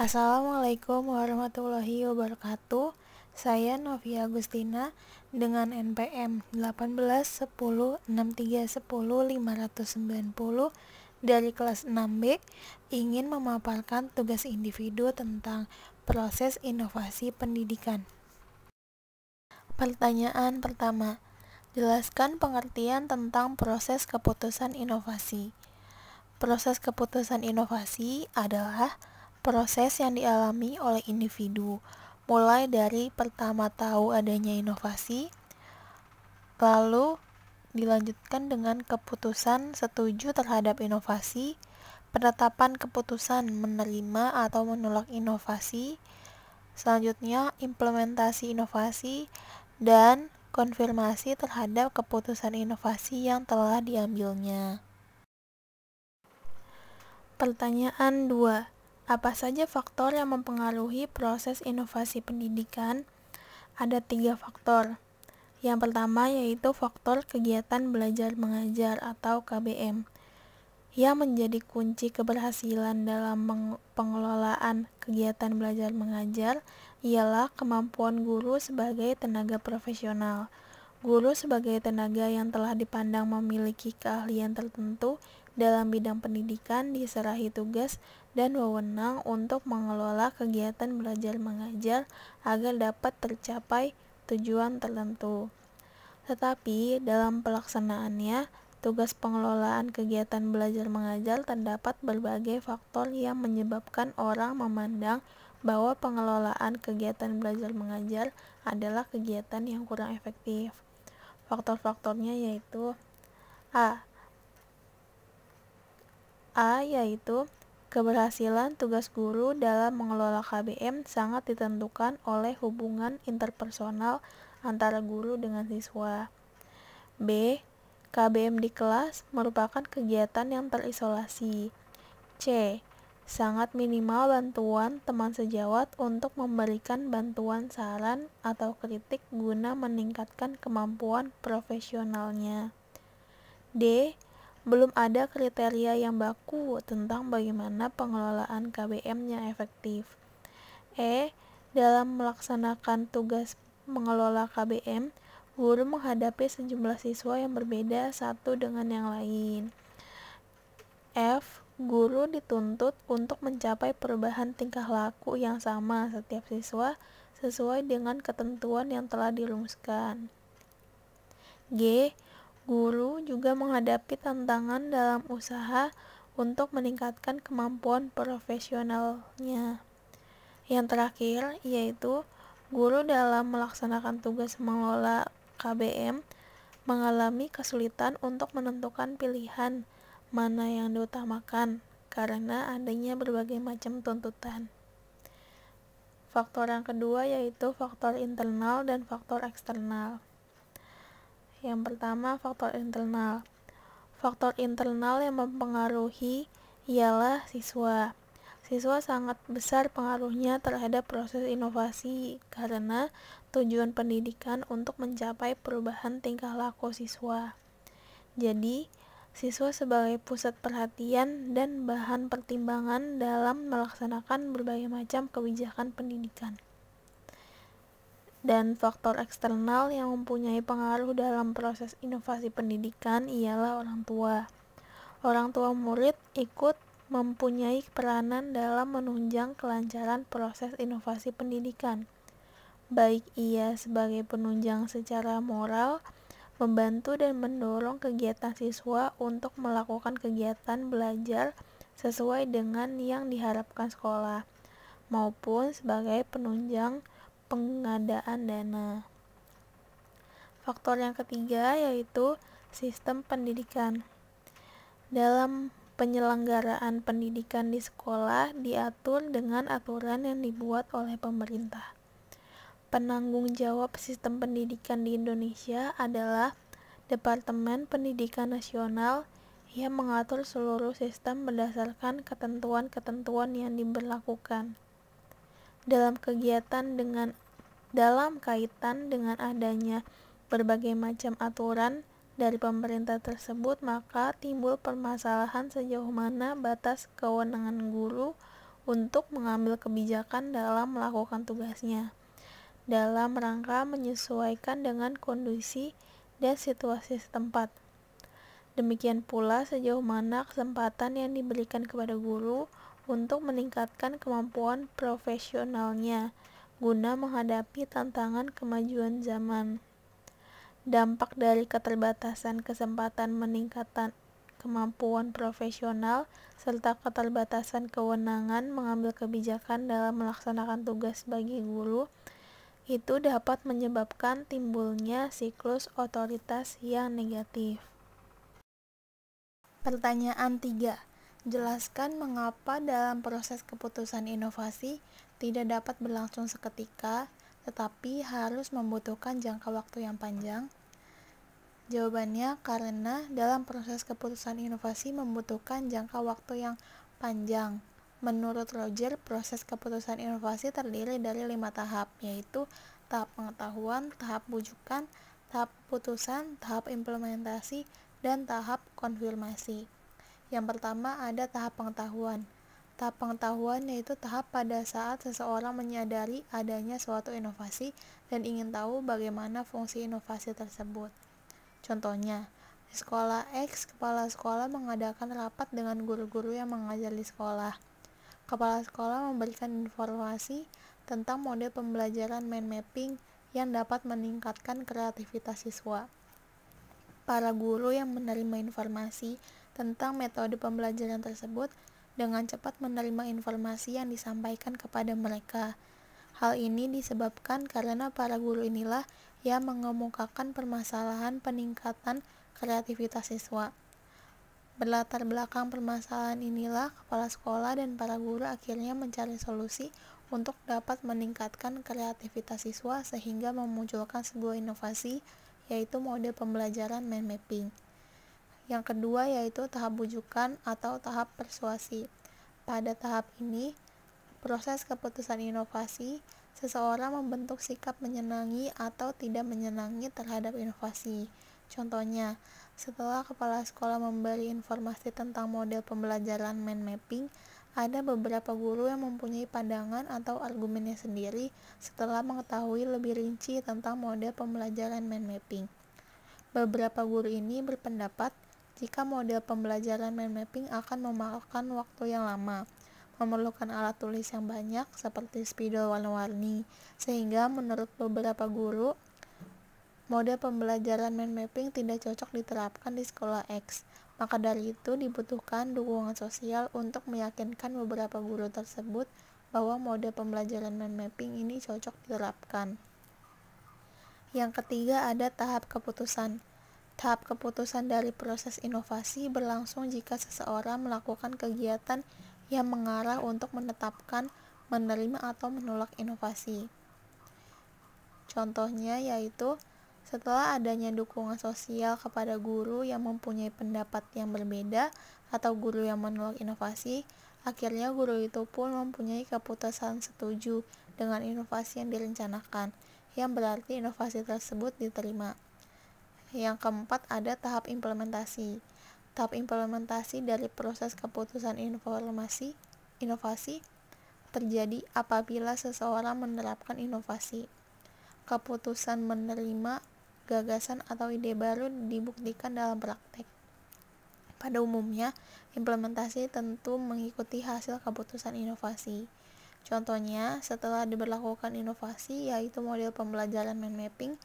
Assalamualaikum warahmatullahi wabarakatuh. Saya Novia Agustina dengan NPM 18106310 dari kelas 6B ingin memaparkan tugas individu tentang proses inovasi pendidikan. Pertanyaan pertama, jelaskan pengertian tentang proses keputusan inovasi. Proses keputusan inovasi adalah proses yang dialami oleh individu, mulai dari pertama tahu adanya inovasi, lalu dilanjutkan dengan keputusan setuju terhadap inovasi, penetapan keputusan menerima atau menolak inovasi, selanjutnya implementasi inovasi, dan konfirmasi terhadap keputusan inovasi yang telah diambilnya. Pertanyaan 2. Apa saja faktor yang mempengaruhi proses inovasi pendidikan? Ada 3 faktor. Yang pertama yaitu faktor kegiatan belajar mengajar atau KBM, yang menjadi kunci keberhasilan dalam pengelolaan kegiatan belajar mengajar ialah kemampuan guru sebagai tenaga profesional. Guru sebagai tenaga yang telah dipandang memiliki keahlian tertentu dalam bidang pendidikan diserahi tugas dan wewenang untuk mengelola kegiatan belajar mengajar agar dapat tercapai tujuan tertentu. Tetapi dalam pelaksanaannya, tugas pengelolaan kegiatan belajar mengajar terdapat berbagai faktor yang menyebabkan orang memandang bahwa pengelolaan kegiatan belajar mengajar adalah kegiatan yang kurang efektif. Faktor-faktornya yaitu yaitu keberhasilan tugas guru dalam mengelola KBM sangat ditentukan oleh hubungan interpersonal antara guru dengan siswa. B. KBM di kelas merupakan kegiatan yang terisolasi. C. Sangat minimal bantuan teman sejawat untuk memberikan bantuan saran atau kritik guna meningkatkan kemampuan profesionalnya. D. Belum ada kriteria yang baku tentang bagaimana pengelolaan KBM yang efektif. E. Dalam melaksanakan tugas mengelola KBM, guru menghadapi sejumlah siswa yang berbeda satu dengan yang lain. F. Guru dituntut untuk mencapai perubahan tingkah laku yang sama setiap siswa sesuai dengan ketentuan yang telah dirumuskan. G. Guru juga menghadapi tantangan dalam usaha untuk meningkatkan kemampuan profesionalnya. Yang terakhir yaitu guru dalam melaksanakan tugas mengelola KBM mengalami kesulitan untuk menentukan pilihan mana yang diutamakan karena adanya berbagai macam tuntutan. Faktor yang kedua yaitu faktor internal dan faktor eksternal. Yang pertama, faktor internal. Faktor internal yang mempengaruhi ialah siswa. Siswa sangat besar pengaruhnya terhadap proses inovasi karena tujuan pendidikan untuk mencapai perubahan tingkah laku siswa. Jadi, siswa sebagai pusat perhatian dan bahan pertimbangan dalam melaksanakan berbagai macam kebijakan pendidikan. Dan faktor eksternal yang mempunyai pengaruh dalam proses inovasi pendidikan ialah orang tua. Orang tua murid ikut mempunyai peranan dalam menunjang kelancaran proses inovasi pendidikan, baik ia sebagai penunjang secara moral, membantu dan mendorong kegiatan siswa untuk melakukan kegiatan belajar sesuai dengan yang diharapkan sekolah, maupun sebagai penunjang pengadaan dana. Faktor yang ketiga yaitu sistem pendidikan. Dalam penyelenggaraan pendidikan di sekolah diatur dengan aturan yang dibuat oleh pemerintah. Penanggung jawab sistem pendidikan di Indonesia adalah Departemen Pendidikan Nasional yang mengatur seluruh sistem berdasarkan ketentuan-ketentuan yang diberlakukan. Dalam kaitan dengan adanya berbagai macam aturan dari pemerintah tersebut, maka timbul permasalahan sejauh mana batas kewenangan guru untuk mengambil kebijakan dalam melakukan tugasnya, dalam rangka menyesuaikan dengan kondisi dan situasi setempat. Demikian pula sejauh mana kesempatan yang diberikan kepada guru untuk meningkatkan kemampuan profesionalnya guna menghadapi tantangan kemajuan zaman. Dampak dari keterbatasan kesempatan meningkatkan kemampuan profesional serta keterbatasan kewenangan mengambil kebijakan dalam melaksanakan tugas bagi guru itu dapat menyebabkan timbulnya siklus otoritas yang negatif. Pertanyaan 3. Jelaskan mengapa dalam proses keputusan inovasi tidak dapat berlangsung seketika, tetapi harus membutuhkan jangka waktu yang panjang. Jawabannya, karena dalam proses keputusan inovasi membutuhkan jangka waktu yang panjang. Menurut Roger, proses keputusan inovasi terdiri dari 5 tahap, yaitu tahap pengetahuan, tahap bujukan, tahap keputusan, tahap implementasi, dan tahap konfirmasi. Yang pertama ada tahap pengetahuan. Tahap pengetahuan yaitu tahap pada saat seseorang menyadari adanya suatu inovasi dan ingin tahu bagaimana fungsi inovasi tersebut. Contohnya, di sekolah X, kepala sekolah mengadakan rapat dengan guru-guru yang mengajar di sekolah. Kepala sekolah memberikan informasi tentang model pembelajaran mind mapping yang dapat meningkatkan kreativitas siswa. Para guru yang menerima informasi tentang metode pembelajaran tersebut dengan cepat menerima informasi yang disampaikan kepada mereka. Hal ini disebabkan karena para guru inilah yang mengemukakan permasalahan peningkatan kreativitas siswa. Berlatar belakang permasalahan inilah kepala sekolah dan para guru akhirnya mencari solusi untuk dapat meningkatkan kreativitas siswa sehingga memunculkan sebuah inovasi, yaitu model pembelajaran mind mapping. Yang kedua yaitu tahap bujukan atau tahap persuasi. Pada tahap ini, proses keputusan inovasi, seseorang membentuk sikap menyenangi atau tidak menyenangi terhadap inovasi. Contohnya, setelah kepala sekolah memberi informasi tentang model pembelajaran mind mapping, ada beberapa guru yang mempunyai pandangan atau argumennya sendiri setelah mengetahui lebih rinci tentang model pembelajaran mind mapping. Beberapa guru ini berpendapat jika model pembelajaran mind mapping akan memakan waktu yang lama, memerlukan alat tulis yang banyak seperti spidol warna-warni, sehingga menurut beberapa guru, model pembelajaran mind mapping tidak cocok diterapkan di sekolah X. Maka dari itu dibutuhkan dukungan sosial untuk meyakinkan beberapa guru tersebut bahwa model pembelajaran mind mapping ini cocok diterapkan. Yang ketiga ada tahap keputusan. Tahap keputusan dari proses inovasi berlangsung jika seseorang melakukan kegiatan yang mengarah untuk menetapkan, menerima atau menolak inovasi. Contohnya yaitu setelah adanya dukungan sosial kepada guru yang mempunyai pendapat yang berbeda atau guru yang menolak inovasi, akhirnya guru itu pun mempunyai keputusan setuju dengan inovasi yang direncanakan, yang berarti inovasi tersebut diterima. Yang keempat ada tahap implementasi. Tahap implementasi dari proses keputusan inovasi terjadi apabila seseorang menerapkan inovasi. Keputusan menerima gagasan atau ide baru dibuktikan dalam praktek. Pada umumnya, implementasi tentu mengikuti hasil keputusan inovasi. Contohnya, setelah diberlakukan inovasi yaitu model pembelajaran mind mapping,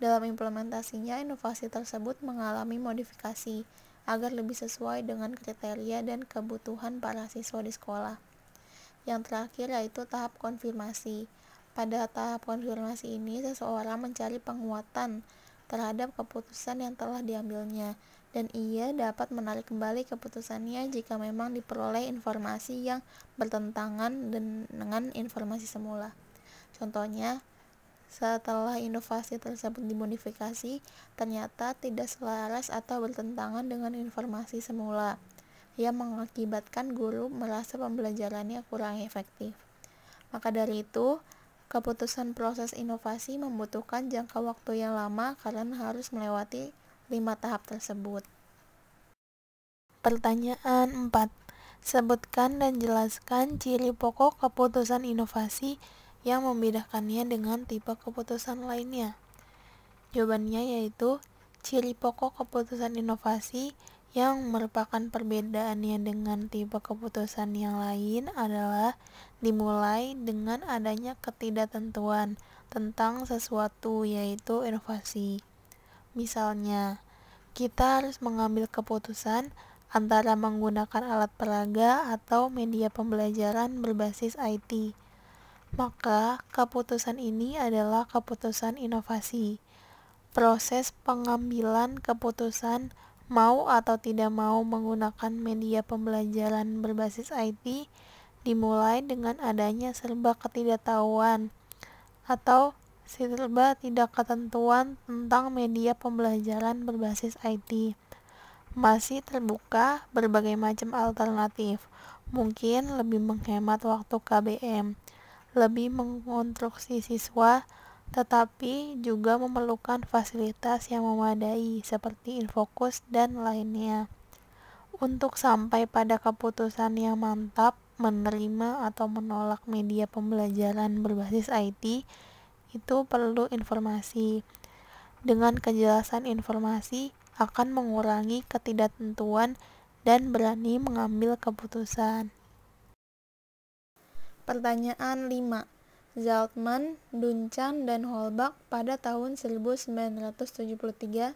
dalam implementasinya inovasi tersebut mengalami modifikasi agar lebih sesuai dengan kriteria dan kebutuhan para siswa di sekolah. Yang terakhir yaitu tahap konfirmasi. Pada tahap konfirmasi ini, seseorang mencari penguatan terhadap keputusan yang telah diambilnya, dan ia dapat menarik kembali keputusannya jika memang diperoleh informasi yang bertentangan dengan informasi semula. Contohnya, setelah inovasi tersebut dimodifikasi, ternyata tidak selaras atau bertentangan dengan informasi semula, yang mengakibatkan guru merasa pembelajarannya kurang efektif. Maka dari itu, keputusan proses inovasi membutuhkan jangka waktu yang lama karena harus melewati 5 tahap tersebut. Pertanyaan 4. Sebutkan dan jelaskan ciri pokok keputusan inovasi yang membedakannya dengan tipe keputusan lainnya. Jawabannya yaitu ciri pokok keputusan inovasi yang merupakan perbedaannya dengan tipe keputusan yang lain adalah dimulai dengan adanya ketidaktentuan tentang sesuatu, yaitu inovasi. Misalnya, kita harus mengambil keputusan antara menggunakan alat peraga atau media pembelajaran berbasis IT. Maka, keputusan ini adalah keputusan inovasi. Proses pengambilan keputusan mau atau tidak mau menggunakan media pembelajaran berbasis IT dimulai dengan adanya serba ketidaktahuan atau serba tidak ketentuan tentang media pembelajaran berbasis IT. Masih terbuka berbagai macam alternatif, mungkin lebih menghemat waktu KBM, lebih mengonstruksi siswa, tetapi juga memerlukan fasilitas yang memadai seperti infokus dan lainnya. Untuk sampai pada keputusan yang mantap, menerima atau menolak media pembelajaran berbasis IT, itu perlu informasi. Dengan kejelasan informasi akan mengurangi ketidaktentuan dan berani mengambil keputusan. Pertanyaan 5. Zaltman, Duncan, dan Holbach pada tahun 1973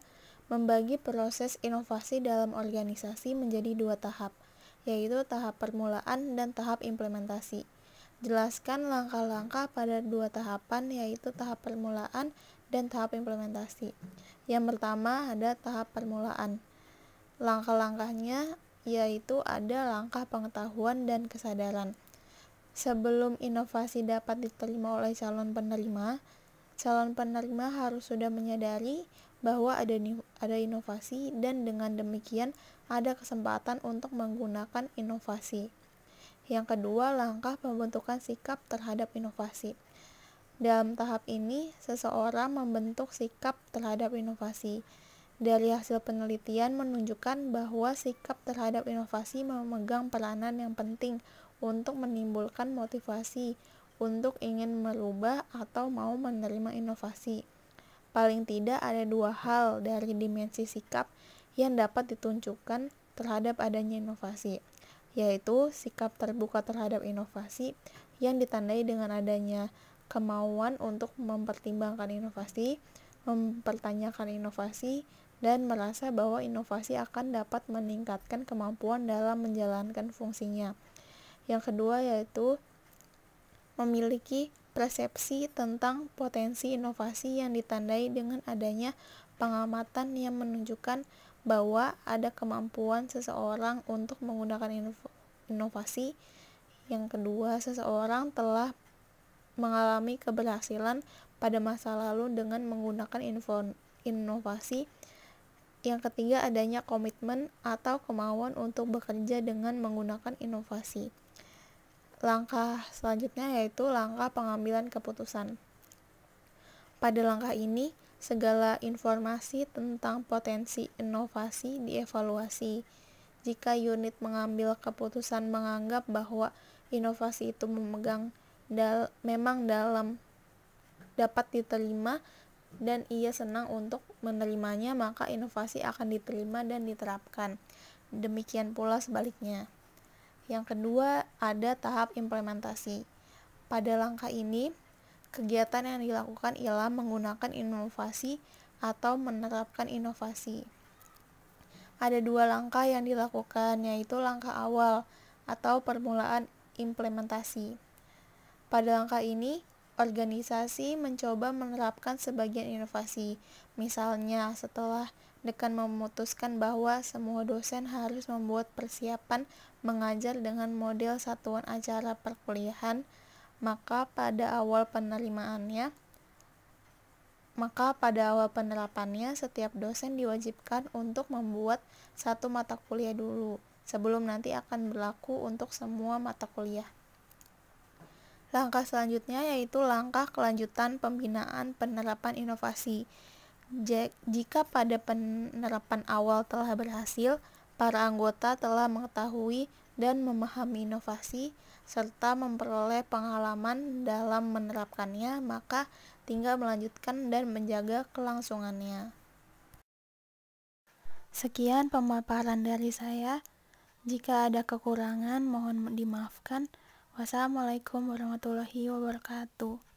membagi proses inovasi dalam organisasi menjadi 2 tahap, yaitu tahap permulaan dan tahap implementasi. Jelaskan langkah-langkah pada 2 tahapan, yaitu tahap permulaan dan tahap implementasi. Yang pertama ada tahap permulaan. Langkah-langkahnya yaitu ada langkah pengetahuan dan kesadaran. Sebelum inovasi dapat diterima oleh calon penerima harus sudah menyadari bahwa ada inovasi dan dengan demikian ada kesempatan untuk menggunakan inovasi. Yang kedua, langkah pembentukan sikap terhadap inovasi. Dalam tahap ini, seseorang membentuk sikap terhadap inovasi. Dari hasil penelitian menunjukkan bahwa sikap terhadap inovasi memegang peranan yang penting untuk menimbulkan motivasi untuk ingin merubah atau mau menerima inovasi. Paling tidak ada 2 hal dari dimensi sikap yang dapat ditunjukkan terhadap adanya inovasi, yaitu sikap terbuka terhadap inovasi yang ditandai dengan adanya kemauan untuk mempertimbangkan inovasi, mempertanyakan inovasi, dan merasa bahwa inovasi akan dapat meningkatkan kemampuan dalam menjalankan fungsinya. Yang kedua yaitu memiliki persepsi tentang potensi inovasi yang ditandai dengan adanya pengamatan yang menunjukkan bahwa ada kemampuan seseorang untuk menggunakan inovasi. Yang kedua, seseorang telah mengalami keberhasilan pada masa lalu dengan menggunakan inovasi. Yang ketiga, adanya komitmen atau kemauan untuk bekerja dengan menggunakan inovasi. Langkah selanjutnya yaitu langkah pengambilan keputusan. Pada langkah ini, segala informasi tentang potensi inovasi dievaluasi. Jika unit mengambil keputusan menganggap bahwa inovasi itu memang dapat diterima dan ia senang untuk menerimanya, maka inovasi akan diterima dan diterapkan. Demikian pula sebaliknya. Yang kedua, ada tahap implementasi. Pada langkah ini, kegiatan yang dilakukan ialah menggunakan inovasi atau menerapkan inovasi. Ada 2 langkah yang dilakukan, yaitu langkah awal atau permulaan implementasi. Pada langkah ini, organisasi mencoba menerapkan sebagian inovasi. Misalnya, setelah dekan memutuskan bahwa semua dosen harus membuat persiapan mengajar dengan model satuan acara perkuliahan, maka pada awal penerapannya setiap dosen diwajibkan untuk membuat 1 mata kuliah dulu, sebelum nanti akan berlaku untuk semua mata kuliah. Langkah selanjutnya yaitu langkah kelanjutan pembinaan penerapan inovasi. Jika pada penerapan awal telah berhasil, para anggota telah mengetahui dan memahami inovasi, serta memperoleh pengalaman dalam menerapkannya, maka tinggal melanjutkan dan menjaga kelangsungannya. Sekian pemaparan dari saya. Jika ada kekurangan, mohon dimaafkan. Wassalamualaikum warahmatullahi wabarakatuh.